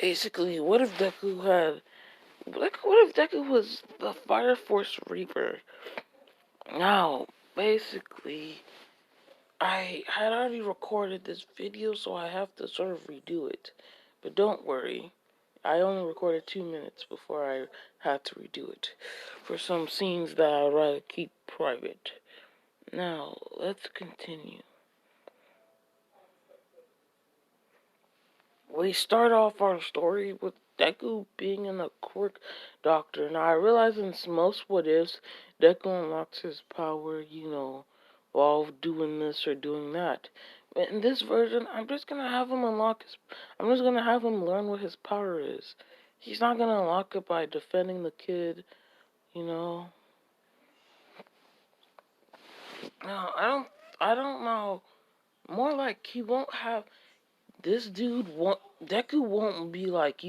basically, what if Deku was the Fire Force Reaper? Now, basically, I had already recorded this video, so I have to sort of redo it. But don't worry, I only recorded 2 minutes before I had to redo it for some scenes that I'd rather keep private. Now, let's continue. We start off our story with Deku being in a quirk doctor. Now, I realize in most what ifs, Deku unlocks his power, while doing this or doing that. But in this version, I'm just gonna have him learn what his power is. He's not gonna unlock it by defending the kid, you know. No, I don't know. More like he won't have. Deku won't be like,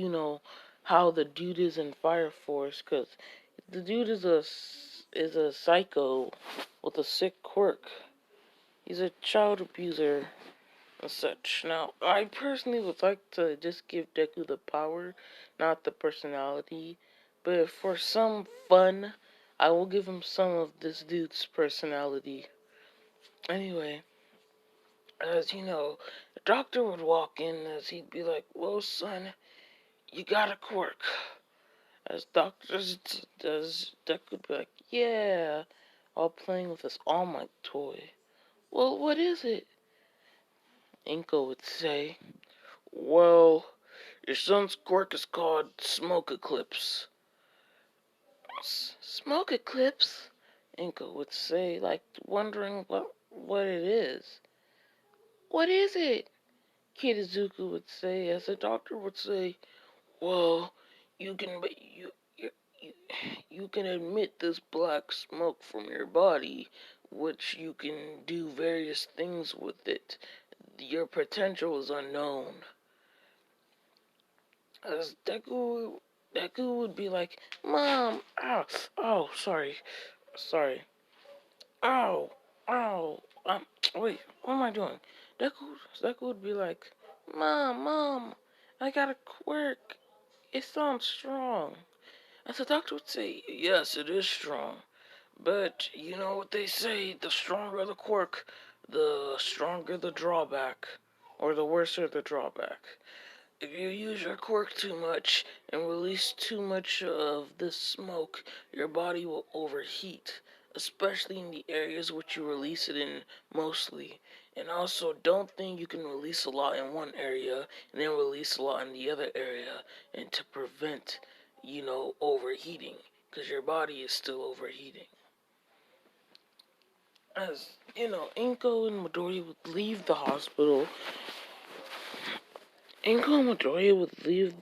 how the dude is in Fire Force, because the dude is a psycho with a sick quirk. He's a child abuser and such. Now, I personally would like to just give Deku the power, not the personality, but for some fun, I will give him some of this dude's personality. Anyway, as the doctor would walk in as he'd be like, "Whoa, son, you got a quirk." As doctors does, Deku would be like, "Yeah," while playing with his All Might toy. "Well, what is it?" Inko would say. "Well, your son's quirk is called Smoke Eclipse." Smoke Eclipse? Inko would say, like wondering what it is. "What is it?" Kid Izuku would say, as the doctor would say, "Well, you can you, you can emit this black smoke from your body, which you can do various things with it. Your potential is unknown." As Deku would be like, "Mom, ow, oh, sorry, ow, ow, wait, what am I doing?" Deku would be like, Mom, I got a quirk. It sounds strong." As the doctor would say, "Yes, it is strong. But you know what they say, the stronger the quirk, the stronger the drawback. Or the worser the drawback. If you use your quirk too much and release too much of this smoke, your body will overheat, especially in the areas which you release it in mostly. And also, don't think you can release a lot in one area and then release a lot in the other area, and to prevent, overheating, because your body is still overheating." As, Inko and Midori would leave the hospital. Inko and Midori would leave.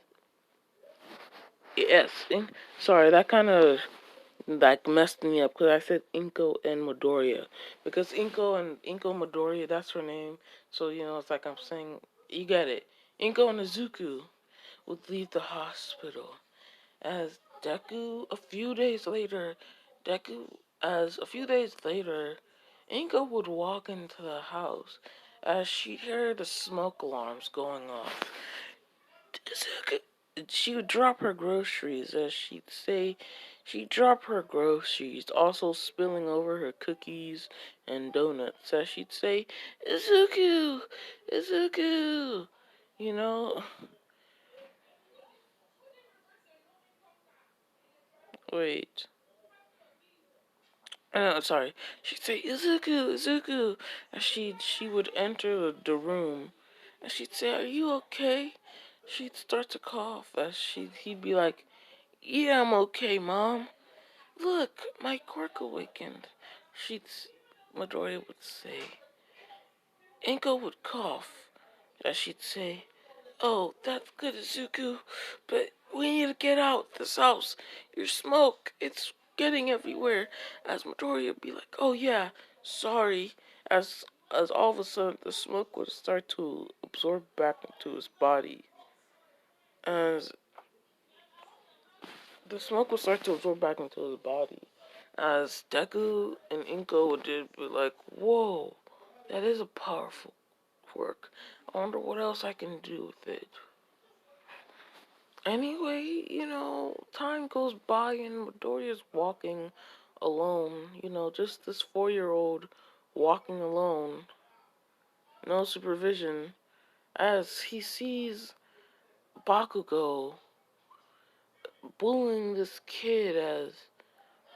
Yes, sorry, that kind of messed me up because I said Inko and Midoriya, because Inko Midoriya, that's her name. So it's like I'm saying, you get it. Inko and Izuku would leave the hospital as a few days later, Inko would walk into the house as she'd hear the smoke alarms going off. She would drop her groceries, as she'd drop her groceries, also spilling over her cookies and donuts, as she'd say, Izuku, Izuku, you know. Wait. Sorry. She'd say, Izuku, Izuku, as she would enter the room, and she'd say, "Are you okay?" She'd start to cough, as he'd be like, "Yeah, I'm okay, Mom. Look, my quirk awakened." Midoriya would say. Inko would cough, as she'd say, "Oh, that's good, Izuku, but we need to get out this house. Your smoke, it's getting everywhere." As Midoriya would be like, "Oh yeah, sorry," as all of a sudden the smoke would start to absorb back into his body. As the smoke would start to absorb back into his body. As Deku and Inko would be like, "Whoa, that is a powerful quirk. I wonder what else I can do with it." Anyway, time goes by and Midoriya's walking alone. Just this 4-year-old walking alone, no supervision, as he sees Bakugo bullying this kid. As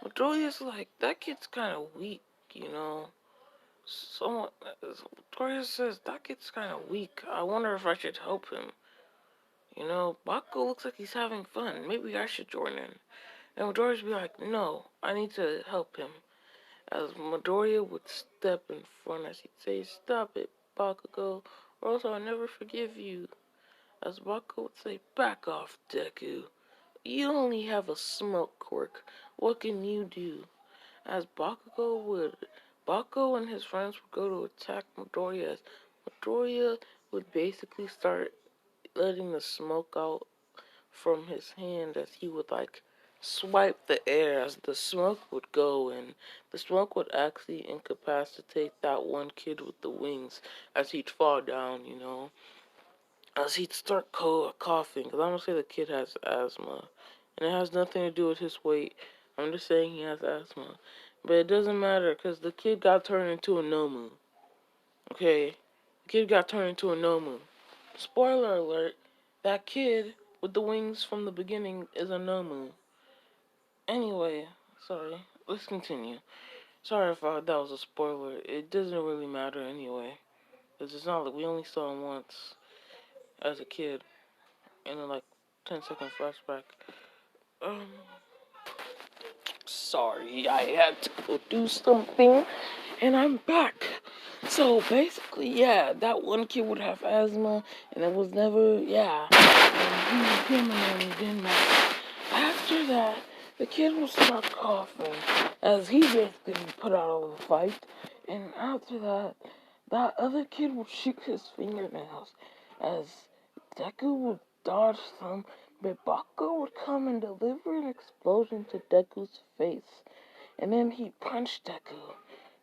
Midoriya's like, that kid's kind of weak, you know. Someone, Midoriya says, that kid's kind of weak. I wonder if I should help him. Bakugo looks like he's having fun. Maybe I should join in. And Midoriya would be like, no, I need to help him. As Midoriya would step in front as he'd say, stop it, Bakugo, or else I'll never forgive you. As Bakugo would say, back off, Deku. You only have a smoke quirk. What can you do? As Bakugo and his friends would go to attack Midoriya. As Midoriya would basically start letting the smoke out from his hand as he would swipe the air as the smoke would go, and the smoke would actually incapacitate that one kid with the wings as he'd fall down, as he'd start coughing. Because I'm going to say the kid has asthma, and it has nothing to do with his weight. I'm just saying he has asthma. But it doesn't matter because the kid got turned into a Nomu. Okay? The kid got turned into a Nomu. Spoiler alert, that kid with the wings from the beginning is a Nomu. Anyway, sorry. Let's continue. Sorry if that was a spoiler. It doesn't really matter anyway. Because it's not like we only saw him once as a kid in a 10-second flashback. Um, Sorry, I had to go do something, and I'm back. So basically, yeah, that one kid would have asthma, and it was never, yeah, and him and it didn't matter. After that, the kid would start coughing, as he basically put out of the fight, and after that, that other kid would shoot his fingernails, as Deku would dodge them, but Bakugo would come and deliver an explosion to Deku's face, and then he punched Deku.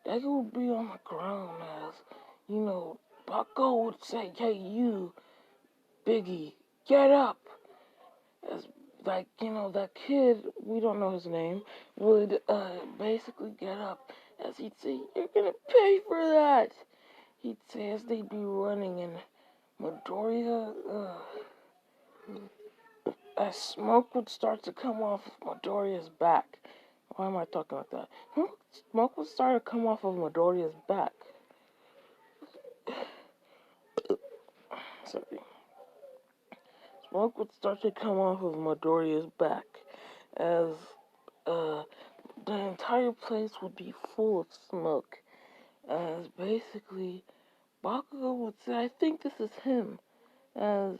Deku would be on the ground as, Bakugo would say, hey, you, Biggie, get up. As, that kid, we don't know his name, would basically get up as he'd say, you're gonna pay for that. He'd say as they'd be running, and Midoriya, as smoke would start to come off of Midoriya's back. Why am I talking like that? Smoke would start to come off of Midoriya's back. Sorry. Smoke would start to come off of Midoriya's back as the entire place would be full of smoke. As basically, Bakugo would say, I think this is him. As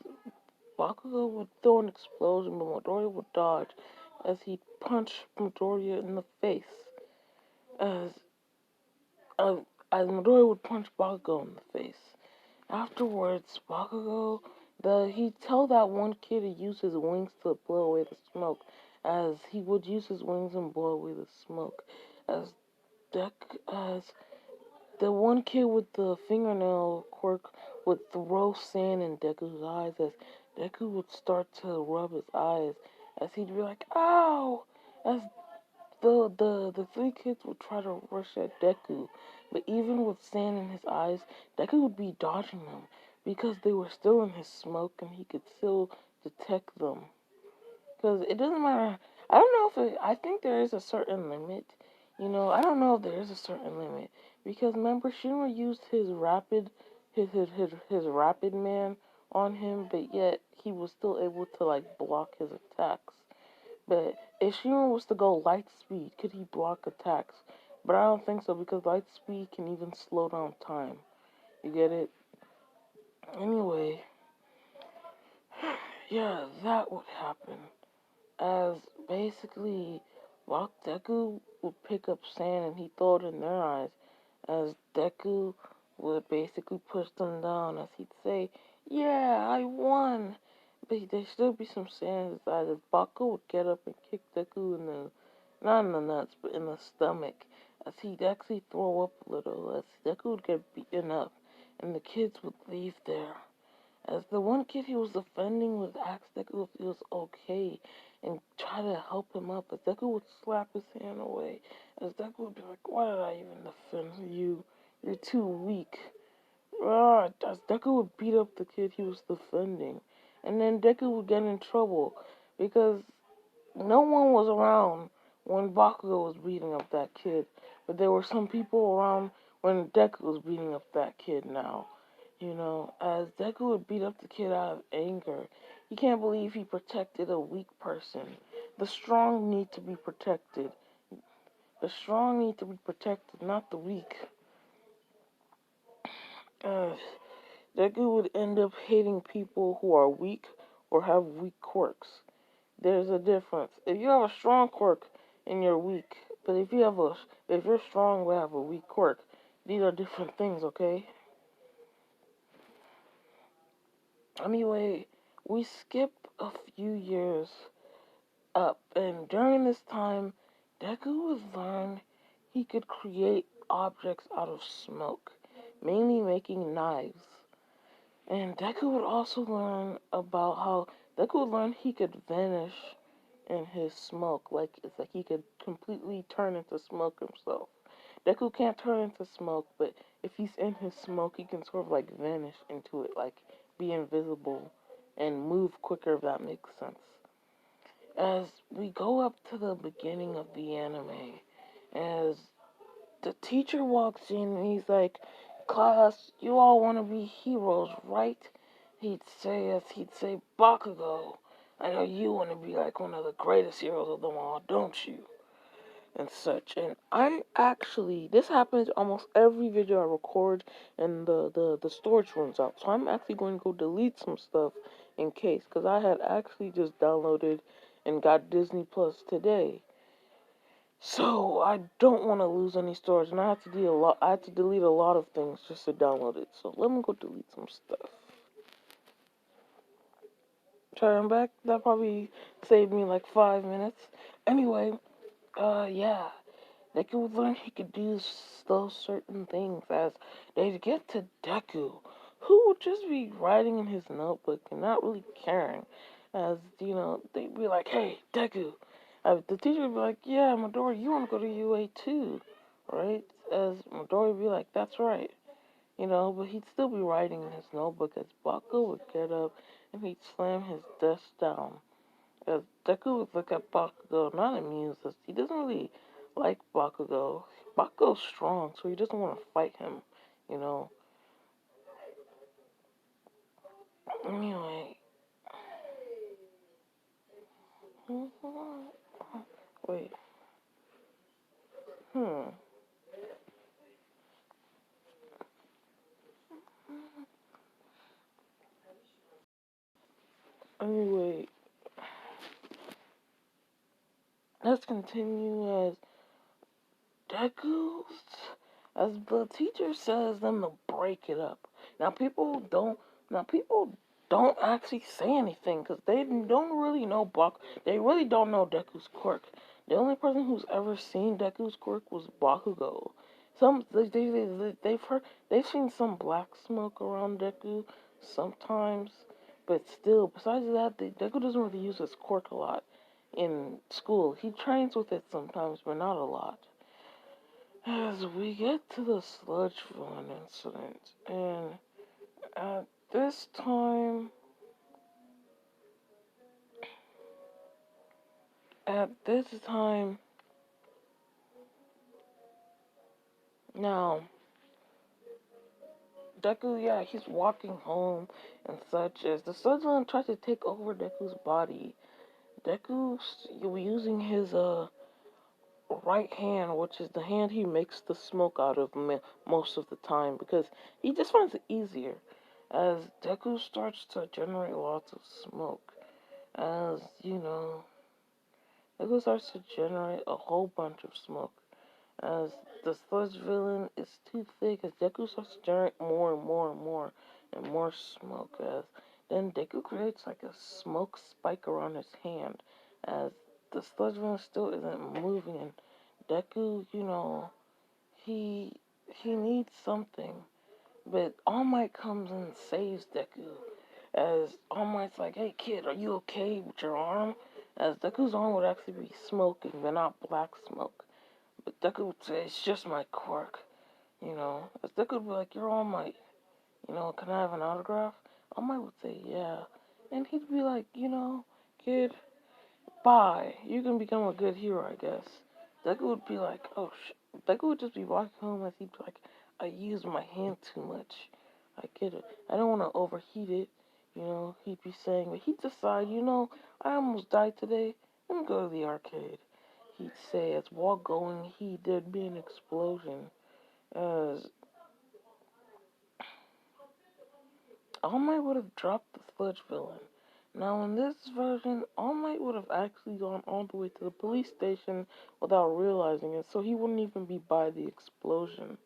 Bakugo would throw an explosion, but Midoriya would dodge as he punched Midoriya in the face. As, uh, as Midoriya would punch Bakugo in the face. Afterwards, Bakugo, he'd tell that one kid to use his wings to blow away the smoke, as he would use his wings and blow away the smoke. As the one kid with the fingernail quirk would throw sand in Deku's eyes, as Deku would start to rub his eyes, as he'd be like, ow! As the three kids would try to rush at Deku, but even with sand in his eyes, Deku would be dodging them because they were still in his smoke and he could still detect them. Because it doesn't matter. I don't know if I think there is a certain limit. I don't know if there is a certain limit because remember Shinra used his rapid man on him, but yet he was still able to block his attacks. But if Shimon was to go light speed, could he block attacks? But I don't think so because light speed can even slow down time. You get it? Anyway, yeah, that would happen. As basically, Deku would pick up sand and he'd throw it in their eyes. As Deku would basically push them down as he'd say, yeah, I won. But there'd still be some sand inside. As Baku would get up and kick Deku in the, not in the nuts, but in the stomach. As he'd actually throw up a little. As Deku would get beaten up. And the kids would leave there. As the one kid he was defending would ask Deku if he was okay and try to help him up, but Deku would slap his hand away. As Deku would be like, why did I even defend you? You're too weak. As Deku would beat up the kid he was defending. And then Deku would get in trouble because no one was around when Bakugo was beating up that kid. But there were some people around when Deku was beating up that kid now. As Deku would beat up the kid out of anger. He can't believe he protected a weak person. The strong need to be protected. The strong need to be protected, not the weak. Deku would end up hating people who are weak or have weak quirks. There's a difference. If you have a strong quirk and you're weak, but if you're strong but have a weak quirk, these are different things, okay? Anyway, we skip a few years up, and during this time, Deku would learn he could create objects out of smoke, mainly making knives. And Deku would also learn about how Deku would learn he could vanish in his smoke. It's like he could completely turn into smoke himself. Deku can't turn into smoke, but if he's in his smoke, he can sort of like vanish into it, like be invisible and move quicker, if that makes sense. As we go up to the beginning of the anime, as the teacher walks in and he's like, class, you all want to be heroes, right? He'd say, Bakugo, I know you want to be like one of the greatest heroes of them all, don't you? And such. And this happens almost every video I record and the storage runs out. So I'm actually going to go delete some stuff in case, because I had actually just downloaded and got Disney Plus today. So I don't want to lose any storage, and I had to delete a lot of things just to download it. So let me go delete some stuff. Sorry, I'm back. That probably saved me like 5 minutes. Anyway, yeah. Deku would learn he could do those certain things as they'd get to Deku, who would just be writing in his notebook and not really caring. As, they'd be like, hey, Deku. The teacher would be like, yeah, Midori, you want to go to UA too, right? As Midori would be like, that's right. But he'd still be writing in his notebook as Bakugo would get up and he'd slam his desk down. As Deku would look at Bakugo, not amused, as he doesn't really like Bakugo. Bakugo's strong, so he doesn't want to fight him, you know. Anyway. Wait. Hmm. Anyway, let's continue as Deku's, as the teacher says them to break it up. Now people don't actually say anything because they don't really know They really don't know Deku's quirk. The only person who's ever seen Deku's quirk was Bakugo. They've seen some black smoke around Deku sometimes, but still, besides that, Deku doesn't really use his quirk a lot in school. He trains with it sometimes, but not a lot. As we get to the sludge villain incident, and at this time, at this time, now, Deku, yeah, he's walking home and such as the sludge villain tries to take over Deku's body. Deku's using his, right hand, which is the hand he makes the smoke out of most of the time, because he just finds it easier. As Deku starts to generate lots of smoke, as, Deku starts to generate a whole bunch of smoke. As the sludge villain is too thick, as Deku starts to generate more and more and more and more smoke, as then Deku creates like a smoke spike around his hand, as the sludge villain still isn't moving, and Deku, he needs something, but All Might comes and saves Deku, As All Might's like, hey kid, are you okay with your arm? As Deku's arm would actually be smoking, but not black smoke. But Deku would say, it's just my quirk, As Deku would be like, you're All Might, can I have an autograph? All Might would say, yeah. And he'd be like, kid, bye. You can become a good hero, I guess. Deku would be like, oh shit. Deku would just be walking home as he'd be like, I use my hand too much. I get it. I don't want to overheat it. He'd be saying, but he'd decide, I almost died today. Let me go to the arcade. He'd say, as while going, there'd be an explosion. As All Might would have dropped the sludge villain. Now, in this version, All Might would have actually gone all the way to the police station without realizing it, so he wouldn't even be by the explosion.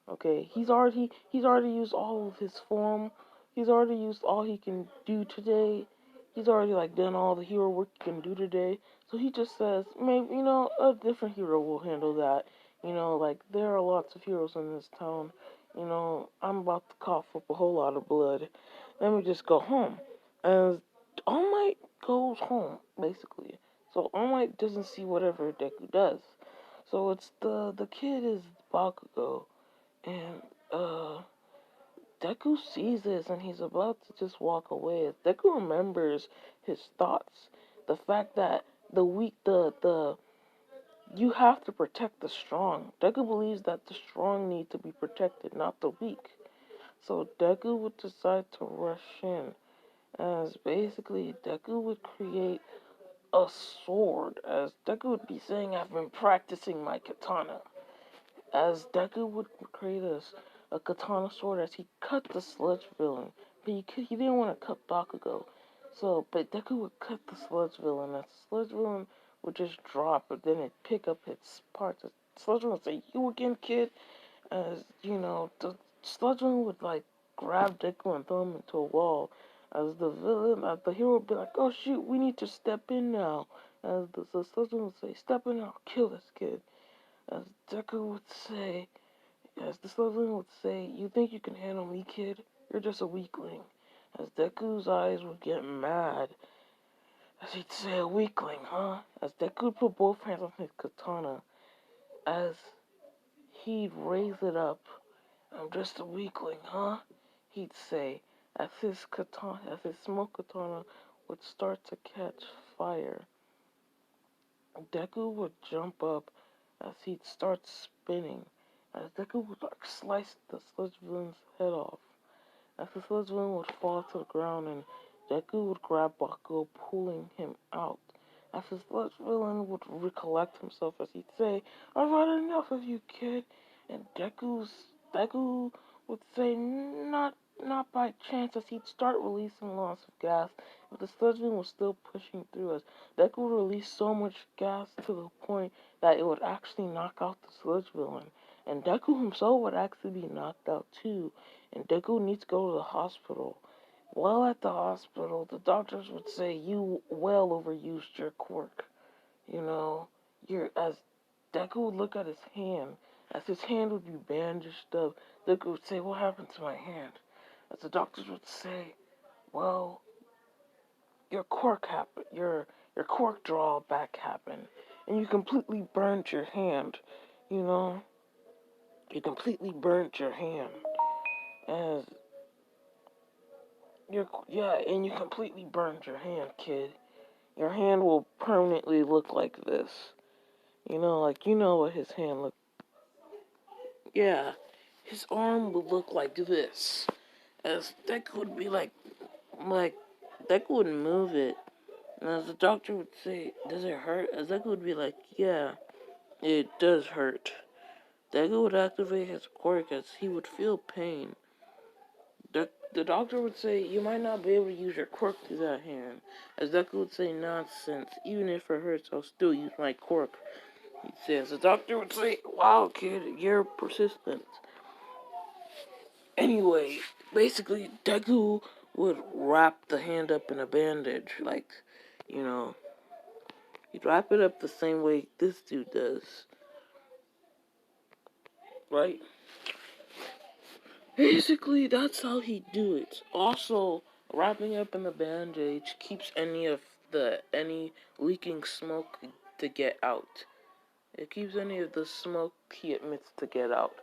Okay, he's already used all of his form. He's already used all he can do today. He's already like done all the hero work he can do today. So he just says, maybe a different hero will handle that. Like there are lots of heroes in this town. I'm about to cough up a whole lot of blood. Let me just go home. And All Might goes home basically. So All Might doesn't see whatever Deku does. So it's the kid is Bakugo. And Deku sees this and he's about to just walk away. As Deku remembers his thoughts, the fact that the weak, the you have to protect the strong. Deku believes that the strong need to be protected, not the weak. So Deku would decide to rush in, as basically Deku would create a sword. As Deku would be saying, "I've been practicing my katana." As Deku would create a katana sword as he cut the sludge villain. But he didn't want to cut Bakugo. But Deku would cut the sludge villain as the sludge villain would just drop, but then it'd pick up its parts. The sludge villain would say, you again, kid? As, the sludge villain would, like, grab Deku and throw him into a wall. As the hero would be like, oh shoot, we need to step in now. As the sludge villain would say, step in now, kill this kid. As Deku would say, as the Slytherin would say, you think you can handle me, kid? You're just a weakling. As Deku's eyes would get mad, as he'd say, a weakling, huh? As Deku would put both hands on his katana, as he'd raise it up, I'm just a weakling, huh? He'd say, as his smoke katana would start to catch fire. Deku would jump up as he'd start spinning, as Deku would like slice the sludge villain's head off. As the sludge villain would fall to the ground and Deku would grab Bakugo, pulling him out. As the sludge villain would recollect himself as he'd say, I've had enough of you, kid. And Deku would say, not by chance, as he'd start releasing lots of gas, but the sludge villain was still pushing through us. Deku would release so much gas to the point that it would actually knock out the sludge villain. And Deku himself would actually be knocked out too. And Deku needs to go to the hospital. While at the hospital, the doctors would say, you well overused your quirk. As Deku would look at his hand, as his hand would be bandaged up, Deku would say, what happened to my hand? As the doctors would say, well, your quirk happened, your quirk drawback happened, and you completely burnt your hand, you know? You completely burnt your hand. As and you completely burned your hand, kid. Your hand will permanently look like this. What his hand looked. Yeah, his arm would look like this. As Deku would be like Deku would move it, and as the doctor would say, "Does it hurt?" As Deku would be like, "Yeah, it does hurt." Deku would activate his quirk as he would feel pain. The doctor would say, you might not be able to use your quirk to that hand. As Deku would say, nonsense. Even if it hurts, I'll still use my quirk. He says, the doctor would say, wow, kid, you're persistent. Anyway, basically, Deku would wrap the hand up in a bandage. You know, he'd wrap it up the same way this dude does. Right? Basically, that's how he'd do it. Also, Wrapping up in the bandage keeps any leaking smoke to get out. It keeps any of the smoke he emits to get out.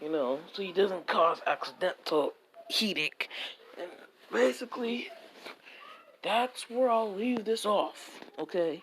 So he doesn't cause accidental heating. And basically, that's where I'll leave this off, okay?